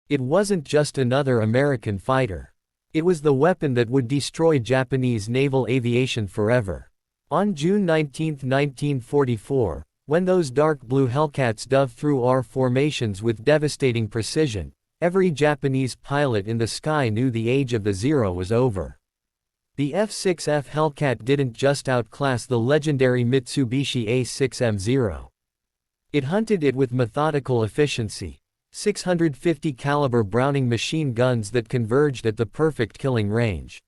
It wasn't just another American fighter. It was the weapon that would destroy Japanese naval aviation forever. On June 19, 1944, when those dark blue Hellcats dove through our formations with devastating precision, every Japanese pilot in the sky knew the age of the Zero was over. The F6F Hellcat didn't just outclass the legendary Mitsubishi A6M Zero. It hunted it with methodical efficiency. 650 caliber Browning machine guns that converged at the perfect killing range.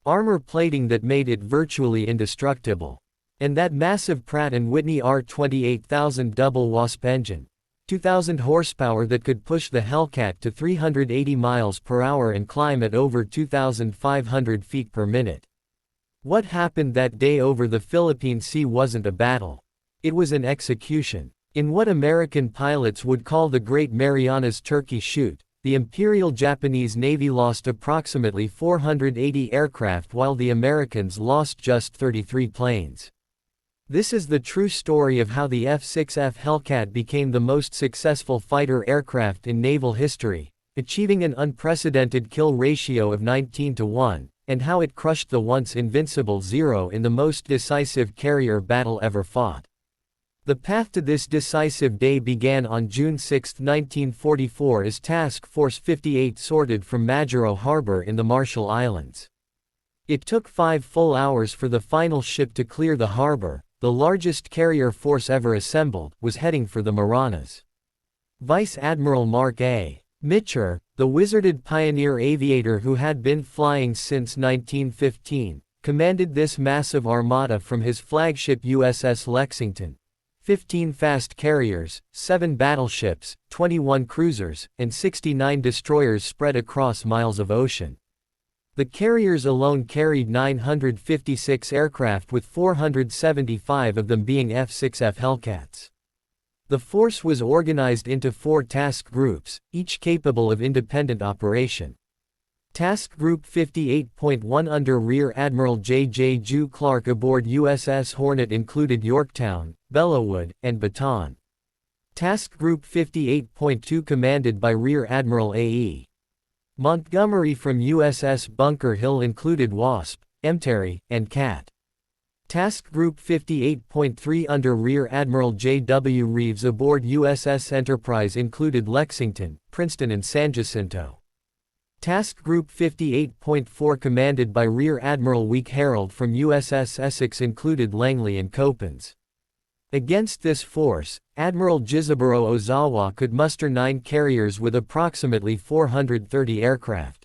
Armor plating that made it virtually indestructible. And that massive Pratt & Whitney R28000 double Wasp engine. 2,000 horsepower that could push the Hellcat to 380 miles per hour and climb at over 2,500 feet per minute. What happened that day over the Philippine Sea wasn't a battle. It was an execution. In what American pilots would call the Great Marianas Turkey Shoot, the Imperial Japanese Navy lost approximately 480 aircraft while the Americans lost just 33 planes. This is the true story of how the F-6F Hellcat became the most successful fighter aircraft in naval history, achieving an unprecedented kill ratio of 19-1, and how it crushed the once invincible Zero in the most decisive carrier battle ever fought. The path to this decisive day began on June 6, 1944 as Task Force 58 sorted from Majuro Harbor in the Marshall Islands. It took 5 full hours for the final ship to clear the harbor. The largest carrier force ever assembled was heading for the Marianas. Vice Admiral Mark A. Mitscher, the wizarded pioneer aviator who had been flying since 1915, commanded this massive armada from his flagship USS Lexington. 15 fast carriers, 7 battleships, 21 cruisers, and 69 destroyers spread across miles of ocean. The carriers alone carried 956 aircraft with 475 of them being F6F Hellcats. The force was organized into 4 task groups, each capable of independent operation. Task Group 58.1 under Rear Admiral J. Ju Clark aboard USS Hornet included Yorktown, Bellewood, and Baton. Task Group 58.2 commanded by Rear Admiral A.E. Montgomery from USS Bunker Hill included Wasp, Emterry, and Cat. Task Group 58.3 under Rear Admiral J.W. Reeves aboard USS Enterprise included Lexington, Princeton and San Jacinto. Task Group 58.4 commanded by Rear Admiral Weak Herald from USS Essex included Langley and Copens. Against this force, Admiral Jizaburo Ozawa could muster 9 carriers with approximately 430 aircraft.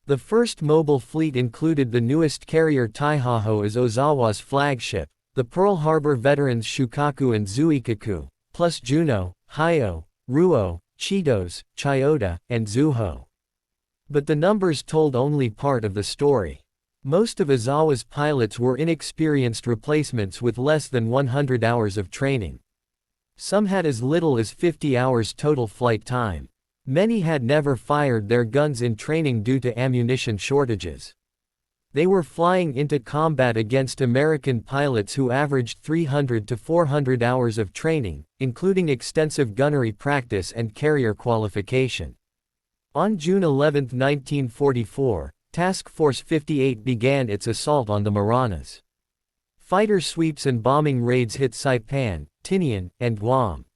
The first mobile fleet included the newest carrier Taiho as Ozawa's flagship, the Pearl Harbor veterans Shokaku and Zuikaku, plus Juno, Hyo, Ruo, Cheetos, Chiyoda, and Zuho. But the numbers told only part of the story. Most of Ozawa's pilots were inexperienced replacements with less than 100 hours of training. Some had as little as 50 hours total flight time. Many had never fired their guns in training due to ammunition shortages. They were flying into combat against American pilots who averaged 300 to 400 hours of training, including extensive gunnery practice and carrier qualification. On June 11, 1944, Task Force 58 began its assault on the Marianas. Fighter sweeps and bombing raids hit Saipan, Tinian, and Guam.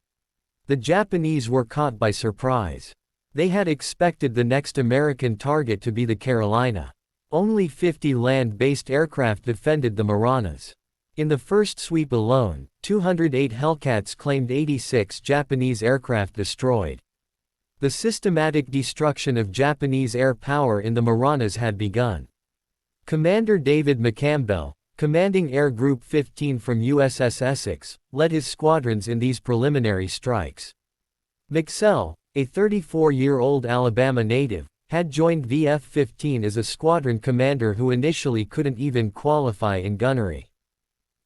The Japanese were caught by surprise. They had expected the next American target to be the Carolina. Only 50 land-based aircraft defended the Marianas. In the first sweep alone, 208 Hellcats claimed 86 Japanese aircraft destroyed. The systematic destruction of Japanese air power in the Marianas had begun. Commander David McCampbell, commanding Air Group 15 from USS Essex, led his squadrons in these preliminary strikes. McCampbell, a 34-year-old Alabama native, had joined VF-15 as a squadron commander who initially couldn't even qualify in gunnery.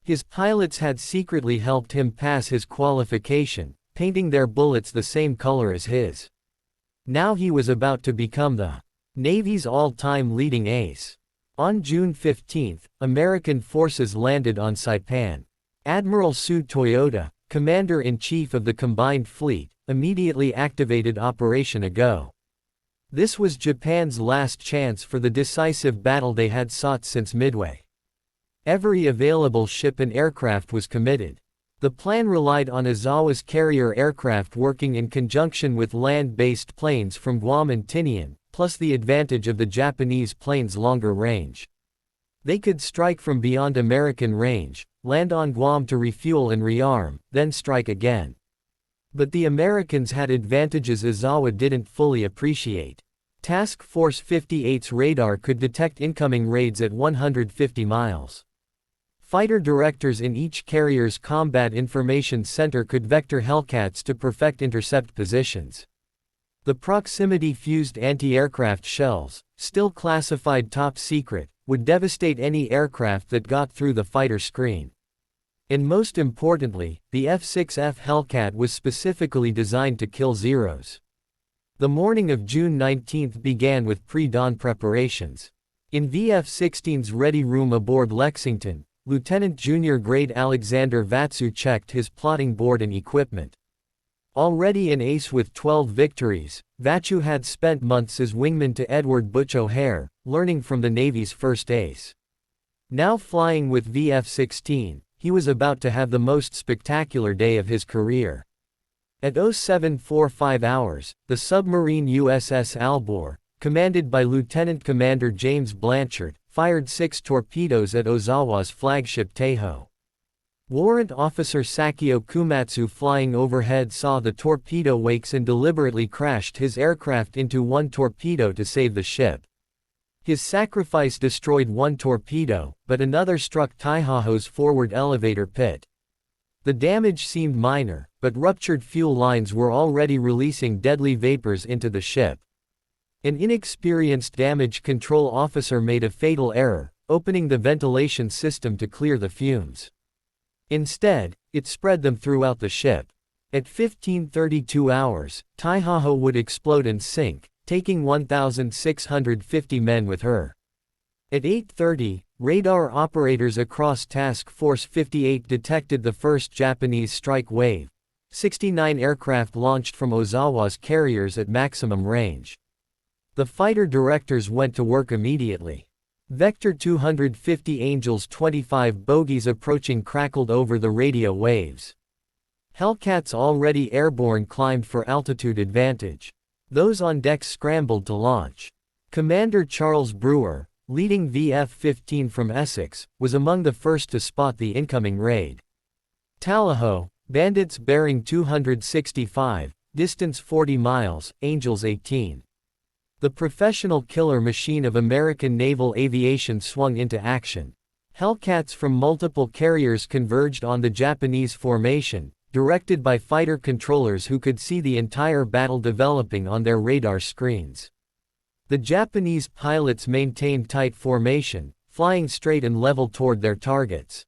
His pilots had secretly helped him pass his qualification, painting their bullets the same color as his. Now he was about to become the Navy's all-time leading ace. On June 15, American forces landed on Saipan. Admiral Sue Toyota, commander-in-chief of the combined fleet, immediately activated Operation Ago. This was Japan's last chance for the decisive battle they had sought since Midway. Every available ship and aircraft was committed. The plan relied on Ozawa's carrier aircraft working in conjunction with land-based planes from Guam and Tinian, plus the advantage of the Japanese planes' longer range. They could strike from beyond American range, land on Guam to refuel and rearm, then strike again. But the Americans had advantages Ozawa didn't fully appreciate. Task Force 58's radar could detect incoming raids at 150 miles. Fighter directors in each carrier's combat information center could vector Hellcats to perfect intercept positions. The proximity-fused anti-aircraft shells, still classified top secret, would devastate any aircraft that got through the fighter screen. And most importantly, the F6F Hellcat was specifically designed to kill Zeros. The morning of June 19 began with pre-dawn preparations. In VF-16's ready room aboard Lexington, Lieutenant Junior Grade Alexander Vraciu checked his plotting board and equipment. Already an ace with 12 victories, Vraciu had spent months as wingman to Edward Butch O'Hare, learning from the Navy's first ace. Now flying with VF-16, he was about to have the most spectacular day of his career. At 0745 hours, the submarine USS Albor, commanded by Lieutenant Commander James Blanchard, fired 6 torpedoes at Ozawa's flagship Taiho. Warrant Officer Sakio Kumatsu flying overhead saw the torpedo wakes and deliberately crashed his aircraft into one torpedo to save the ship. His sacrifice destroyed one torpedo, but another struck Taiho's forward elevator pit. The damage seemed minor, but ruptured fuel lines were already releasing deadly vapors into the ship. An inexperienced damage control officer made a fatal error, opening the ventilation system to clear the fumes. Instead, it spread them throughout the ship. At 1532 hours, Taiho would explode and sink, taking 1,650 men with her. At 8:30, radar operators across Task Force 58 detected the first Japanese strike wave. 69 aircraft launched from Ozawa's carriers at maximum range. The fighter directors went to work immediately. Vector 250 Angels 25 bogies approaching crackled over the radio waves. Hellcats already airborne climbed for altitude advantage. Those on deck scrambled to launch. Commander Charles Brewer, leading VF-15 from Essex, was among the first to spot the incoming raid. Tallahassee, bandits bearing 265, distance 40 miles, Angels 18. The professional killer machine of American naval aviation swung into action. Hellcats from multiple carriers converged on the Japanese formation, directed by fighter controllers who could see the entire battle developing on their radar screens. The Japanese pilots maintained tight formation, flying straight and level toward their targets.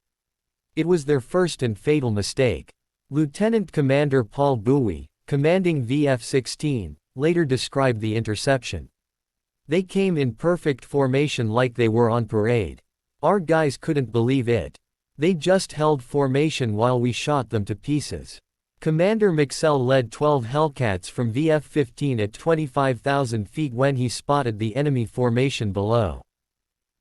It was their first and fatal mistake. Lieutenant Commander Paul Bowie, commanding VF-16, later described the interception. "They came in perfect formation like they were on parade. Our guys couldn't believe it. They just held formation while we shot them to pieces." Commander Mitscher led 12 Hellcats from VF-15 at 25,000 feet when he spotted the enemy formation below.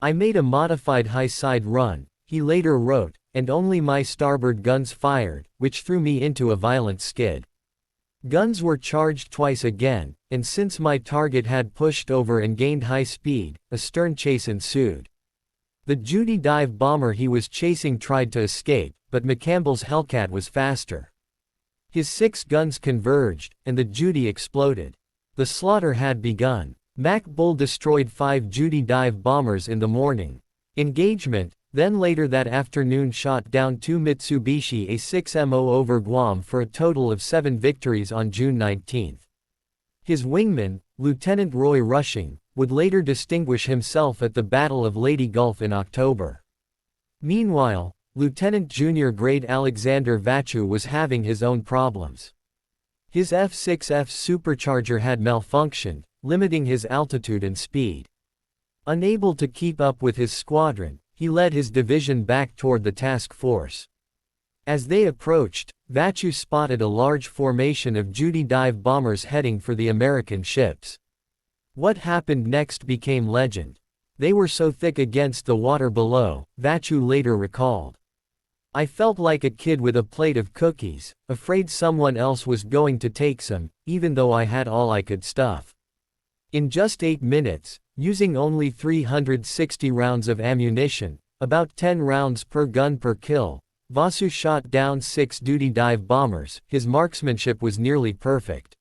"I made a modified high-side run," he later wrote, "and only my starboard guns fired, which threw me into a violent skid. Guns were charged twice again, and since my target had pushed over and gained high speed, a stern chase ensued. The Judy dive bomber he was chasing tried to escape, but McCampbell's Hellcat was faster. His 6 guns converged, and the Judy exploded. The slaughter had begun. Mac Bull destroyed 5 Judy dive bombers in the morning. Engagement, then later that afternoon shot down 2 Mitsubishi A6MO over Guam for a total of 7 victories on June 19. His wingman, Lieutenant Roy Rushing, would later distinguish himself at the Battle of Leyte Gulf in October. Meanwhile, Lieutenant Junior Grade Alexander Vraciu was having his own problems. His F6F supercharger had malfunctioned, limiting his altitude and speed. Unable to keep up with his squadron, he led his division back toward the task force. As they approached, Vraciu spotted a large formation of Judy dive bombers heading for the American ships. What happened next became legend. They were so thick against the water below, Vraciu later recalled. I felt like a kid with a plate of cookies, afraid someone else was going to take some, even though I had all I could stuff. In just 8 minutes, using only 360 rounds of ammunition, about 10 rounds per gun per kill, Vraciu shot down 6 duty dive bombers. His marksmanship was nearly perfect.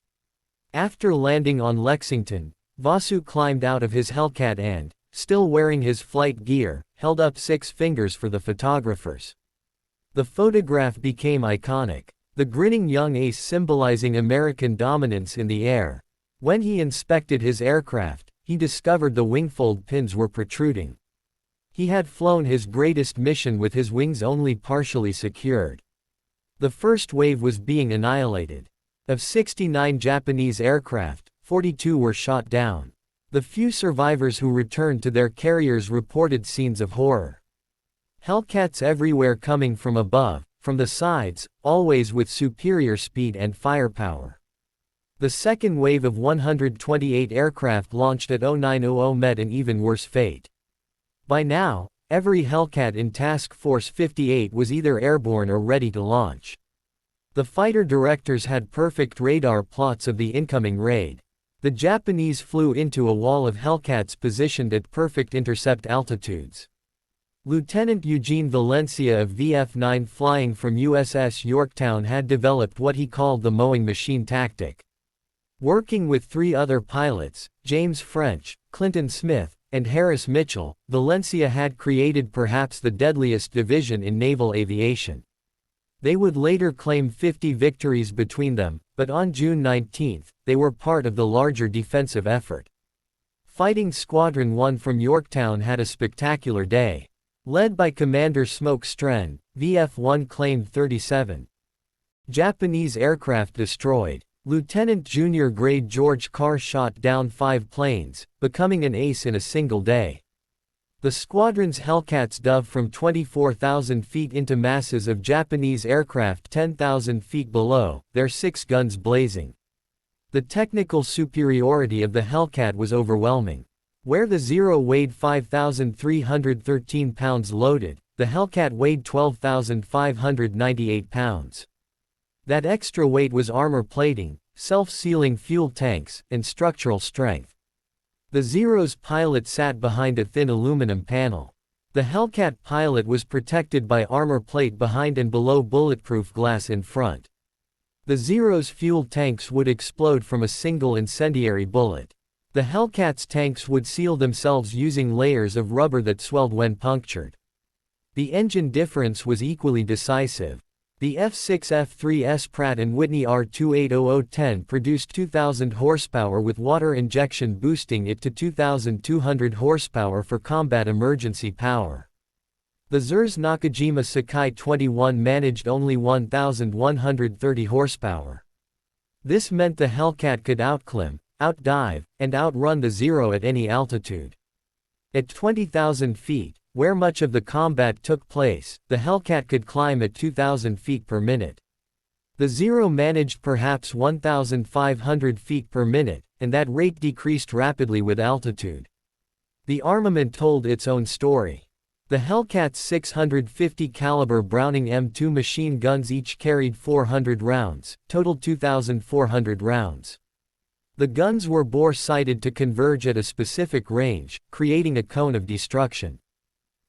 After landing on Lexington, Vraciu climbed out of his Hellcat and, still wearing his flight gear, held up 6 fingers for the photographers. The photograph became iconic, the grinning young ace symbolizing American dominance in the air. When he inspected his aircraft, he discovered the wingfold pins were protruding. He had flown his greatest mission with his wings only partially secured. The first wave was being annihilated. Of 69 Japanese aircraft, 42 were shot down. The few survivors who returned to their carriers reported scenes of horror. Hellcats everywhere coming from above, from the sides, always with superior speed and firepower. The second wave of 128 aircraft launched at 0900 met an even worse fate. By now, every Hellcat in Task Force 58 was either airborne or ready to launch. The fighter directors had perfect radar plots of the incoming raid. The Japanese flew into a wall of Hellcats positioned at perfect intercept altitudes. Lieutenant Eugene Valencia of VF-9 flying from USS Yorktown had developed what he called the mowing machine tactic. Working with 3 other pilots, James French, Clinton Smith, and Harris Mitchell, Valencia had created perhaps the deadliest division in naval aviation. They would later claim 50 victories between them, but on June 19, they were part of the larger defensive effort. Fighting Squadron 1 from Yorktown had a spectacular day. Led by Commander Smoke Stren, VF-1 claimed 37 Japanese aircraft destroyed. Lieutenant Junior Grade George Carr shot down 5 planes, becoming an ace in a single day. The squadron's Hellcats dove from 24,000 feet into masses of Japanese aircraft 10,000 feet below, their 6 guns blazing. The technical superiority of the Hellcat was overwhelming. Where the Zero weighed 5,313 pounds loaded, the Hellcat weighed 12,598 pounds. That extra weight was armor plating, self-sealing fuel tanks, and structural strength. The Zero's pilot sat behind a thin aluminum panel. The Hellcat pilot was protected by armor plate behind and below bulletproof glass in front. The Zero's fuel tanks would explode from a single incendiary bullet. The Hellcat's tanks would seal themselves using layers of rubber that swelled when punctured. The engine difference was equally decisive. The F6F3's Pratt & Whitney R280010 produced 2,000 horsepower with water injection boosting it to 2,200 horsepower for combat emergency power. The Zer's Nakajima Sakai 21 managed only 1,130 horsepower. This meant the Hellcat could outclimb, outdive, and outrun the Zero at any altitude. At 20,000 feet, where much of the combat took place, the Hellcat could climb at 2,000 feet per minute. The Zero managed perhaps 1,500 feet per minute, and that rate decreased rapidly with altitude. The armament told its own story. The Hellcat's 650 caliber Browning M2 machine guns each carried 400 rounds, total 2,400 rounds. The guns were bore-sighted to converge at a specific range, creating a cone of destruction.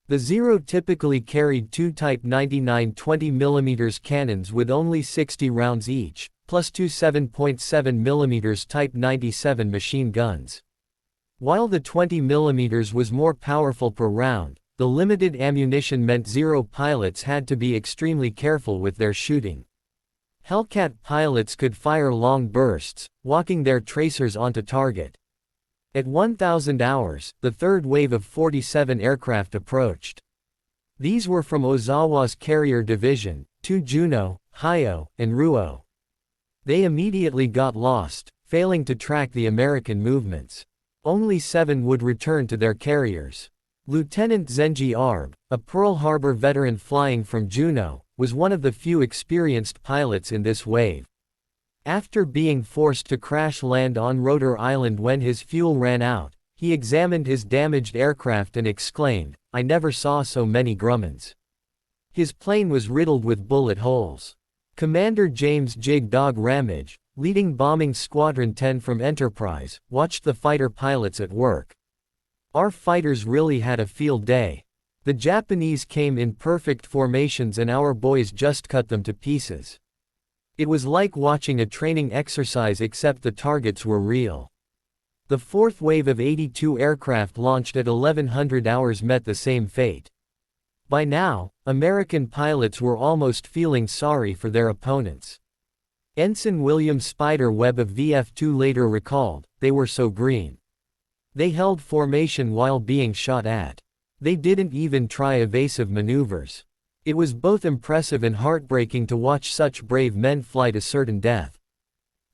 The Zero typically carried 2 Type 99 20mm cannons with only 60 rounds each, plus 2 7.7mm Type 97 machine guns. While the 20mm was more powerful per round, the limited ammunition meant Zero pilots had to be extremely careful with their shooting. Hellcat pilots could fire long bursts, walking their tracers onto target. At 1,000 hours, the third wave of 47 aircraft approached. These were from Ozawa's carrier division, 2 Juno, Hyo, and Ruo. They immediately got lost, failing to track the American movements. Only 7 would return to their carriers. Lieutenant Zenji Arb, a Pearl Harbor veteran flying from Juno, was one of the few experienced pilots in this wave. After being forced to crash land on Rotor Island when his fuel ran out, he examined his damaged aircraft and exclaimed, "I never saw so many Grummons." His plane was riddled with bullet holes. Commander James "Jig Dog" Ramage, leading Bombing Squadron 10 from Enterprise, watched the fighter pilots at work. "Our fighters really had a field day. The Japanese came in perfect formations and our boys just cut them to pieces. It was like watching a training exercise except the targets were real." The fourth wave of 82 aircraft launched at 1100 hours met the same fate. By now, American pilots were almost feeling sorry for their opponents. Ensign William Spider Webb of VF-2 later recalled, "They were so green. They held formation while being shot at. They didn't even try evasive maneuvers. It was both impressive and heartbreaking to watch such brave men fly to certain death."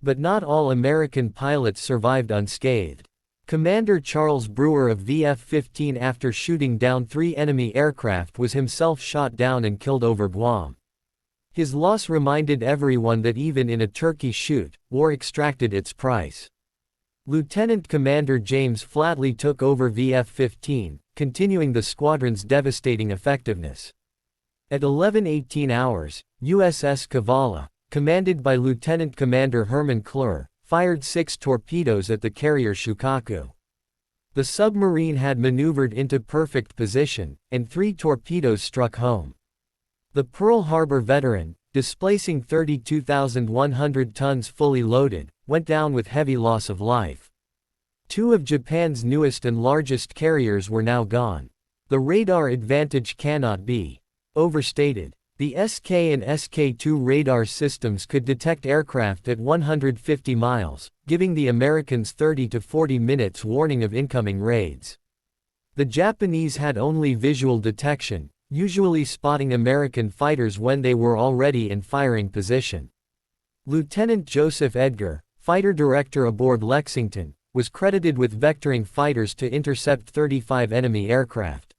But not all American pilots survived unscathed. Commander Charles Brewer of VF-15 after shooting down 3 enemy aircraft was himself shot down and killed over Guam. His loss reminded everyone that even in a turkey shoot, war extracted its price. Lieutenant Commander James Flatley took over VF-15, continuing the squadron's devastating effectiveness. At 11:18 hours, USS Kavala, commanded by Lieutenant Commander Herman Klur, fired 6 torpedoes at the carrier Shokaku. The submarine had maneuvered into perfect position, and 3 torpedoes struck home. The Pearl Harbor veteran, displacing 32,100 tons fully loaded, went down with heavy loss of life. 2 of Japan's newest and largest carriers were now gone. The radar advantage cannot be overstated. The SK and SK-2 radar systems could detect aircraft at 150 miles, giving the Americans 30 to 40 minutes warning of incoming raids. The Japanese had only visual detection, usually spotting American fighters when they were already in firing position. Lieutenant Joseph Edgar, fighter director aboard Lexington, was credited with vectoring fighters to intercept 35 enemy aircraft.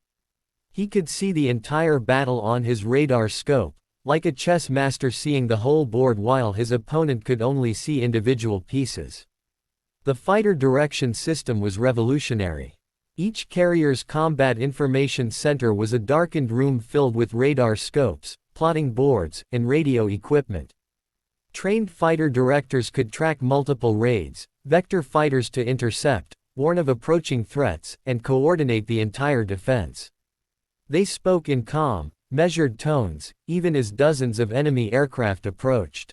He could see the entire battle on his radar scope, like a chess master seeing the whole board while his opponent could only see individual pieces. The fighter direction system was revolutionary. Each carrier's combat information center was a darkened room filled with radar scopes, plotting boards, and radio equipment. Trained fighter directors could track multiple raids, vector fighters to intercept, warn of approaching threats, and coordinate the entire defense. They spoke in calm, measured tones, even as dozens of enemy aircraft approached.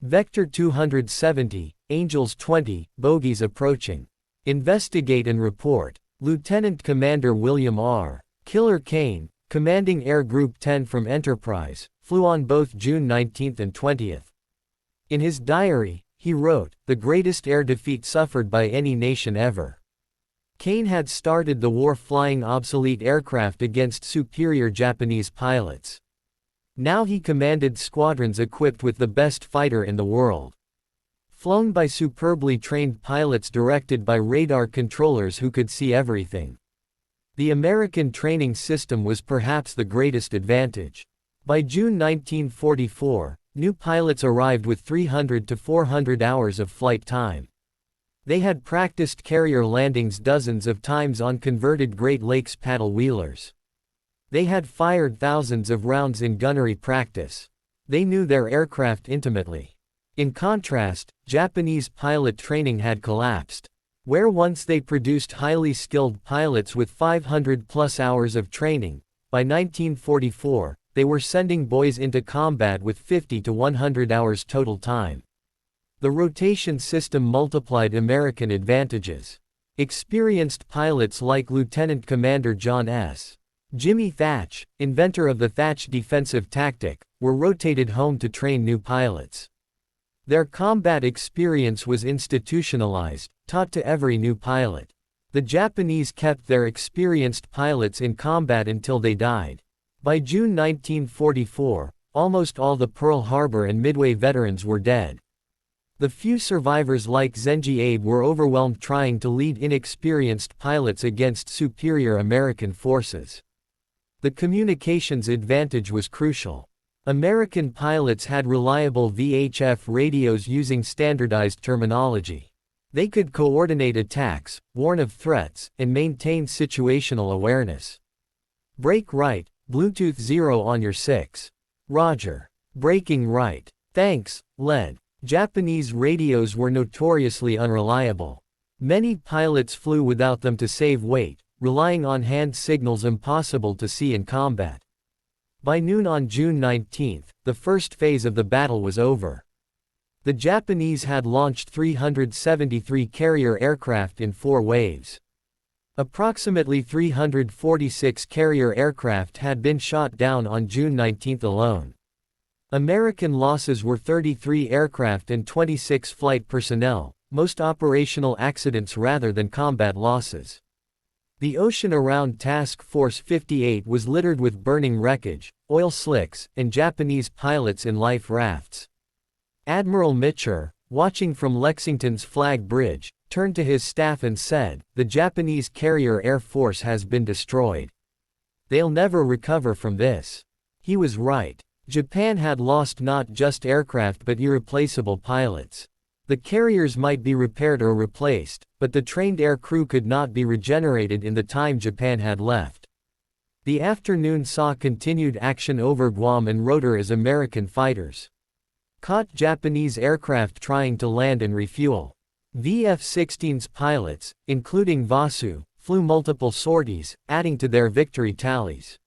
Vector 270, Angels 20, bogies approaching. Investigate and report. Lieutenant Commander William R. Killer Kane, commanding Air Group 10 from Enterprise, flew on both June 19 and 20. In his diary, he wrote, "The greatest air defeat suffered by any nation ever." Kane had started the war flying obsolete aircraft against superior Japanese pilots. Now he commanded squadrons equipped with the best fighter in the world. Flown by superbly trained pilots directed by radar controllers who could see everything. The American training system was perhaps the greatest advantage. By June 1944, new pilots arrived with 300 to 400 hours of flight time. They had practiced carrier landings dozens of times on converted Great Lakes paddle wheelers. They had fired thousands of rounds in gunnery practice. They knew their aircraft intimately. In contrast, Japanese pilot training had collapsed. Where once they produced highly skilled pilots with 500+ hours of training, by 1944, they were sending boys into combat with 50 to 100 hours total time. The rotation system multiplied American advantages. Experienced pilots like Lieutenant Commander John S. Jimmy Thatch, inventor of the Thatch defensive tactic, were rotated home to train new pilots. Their combat experience was institutionalized, taught to every new pilot. The Japanese kept their experienced pilots in combat until they died. By June 1944, almost all the Pearl Harbor and Midway veterans were dead. The few survivors like Zenji Abe were overwhelmed trying to lead inexperienced pilots against superior American forces. The communications advantage was crucial. American pilots had reliable VHF radios using standardized terminology. They could coordinate attacks, warn of threats, and maintain situational awareness. Brake right, Bluetooth 0 on your 6. Roger. Braking right. Thanks, lead. Japanese radios were notoriously unreliable. Many pilots flew without them to save weight, relying on hand signals impossible to see in combat. By noon on June 19, the first phase of the battle was over. The Japanese had launched 373 carrier aircraft in 4 waves. Approximately 346 carrier aircraft had been shot down on June 19 alone. American losses were 33 aircraft and 26 flight personnel, most operational accidents rather than combat losses. The ocean around Task Force 58 was littered with burning wreckage, oil slicks, and Japanese pilots in life rafts. Admiral Mitscher, watching from Lexington's Flag Bridge, turned to his staff and said, "The Japanese carrier air force has been destroyed. They'll never recover from this." He was right. Japan had lost not just aircraft but irreplaceable pilots. The carriers might be repaired or replaced, but the trained air crew could not be regenerated in the time Japan had left. The afternoon saw continued action over Guam and Rotor as American fighters caught Japanese aircraft trying to land and refuel. F-16's pilots, including Vraciu, flew multiple sorties, adding to their victory tallies.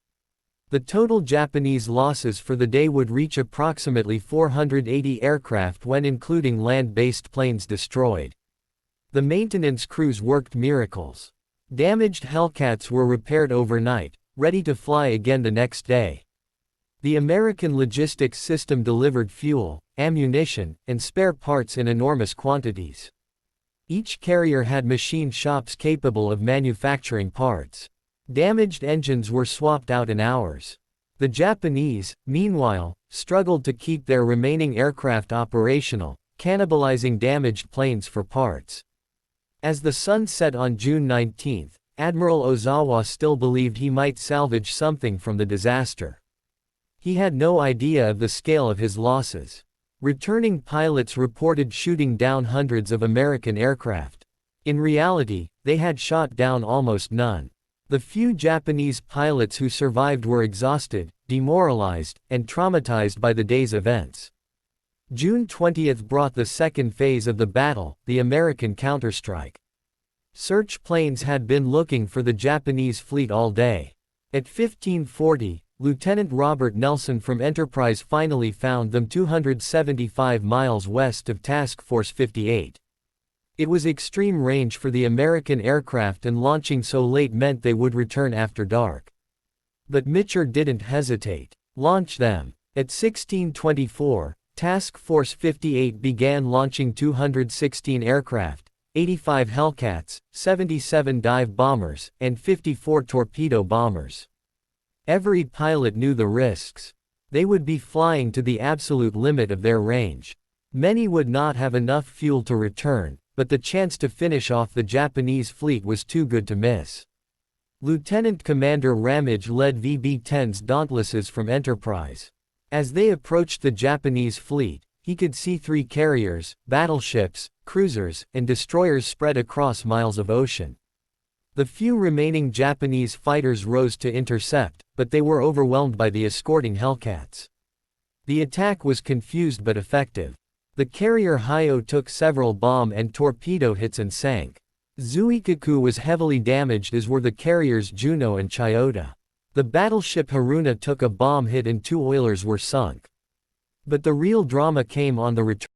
The total Japanese losses for the day would reach approximately 480 aircraft when including land-based planes destroyed. The maintenance crews worked miracles. Damaged Hellcats were repaired overnight, ready to fly again the next day. The American logistics system delivered fuel, ammunition, and spare parts in enormous quantities. Each carrier had machine shops capable of manufacturing parts. Damaged engines were swapped out in hours. The Japanese, meanwhile, struggled to keep their remaining aircraft operational, cannibalizing damaged planes for parts. As the sun set on June 19, Admiral Ozawa still believed he might salvage something from the disaster. He had no idea of the scale of his losses. Returning pilots reported shooting down hundreds of American aircraft. In reality, they had shot down almost none. The few Japanese pilots who survived were exhausted, demoralized, and traumatized by the day's events. June 20 brought the second phase of the battle, the American counterstrike. Search planes had been looking for the Japanese fleet all day. At 1540, Lieutenant Robert Nelson from Enterprise finally found them 275 miles west of Task Force 58. It was extreme range for the American aircraft and launching so late meant they would return after dark. But Mitscher didn't hesitate. Launch them. At 1624, Task Force 58 began launching 216 aircraft, 85 Hellcats, 77 dive bombers, and 54 torpedo bombers. Every pilot knew the risks. They would be flying to the absolute limit of their range. Many would not have enough fuel to return, but the chance to finish off the Japanese fleet was too good to miss. Lieutenant Commander Ramage led VB-10's Dauntlesses from Enterprise. As they approached the Japanese fleet, he could see 3 carriers, battleships, cruisers, and destroyers spread across miles of ocean. The few remaining Japanese fighters rose to intercept, but they were overwhelmed by the escorting Hellcats. The attack was confused but effective. The carrier Hyo took several bomb and torpedo hits and sank. Zuikaku was heavily damaged as were the carriers Juno and Chiyoda. The battleship Haruna took a bomb hit and 2 oilers were sunk. But the real drama came on the return.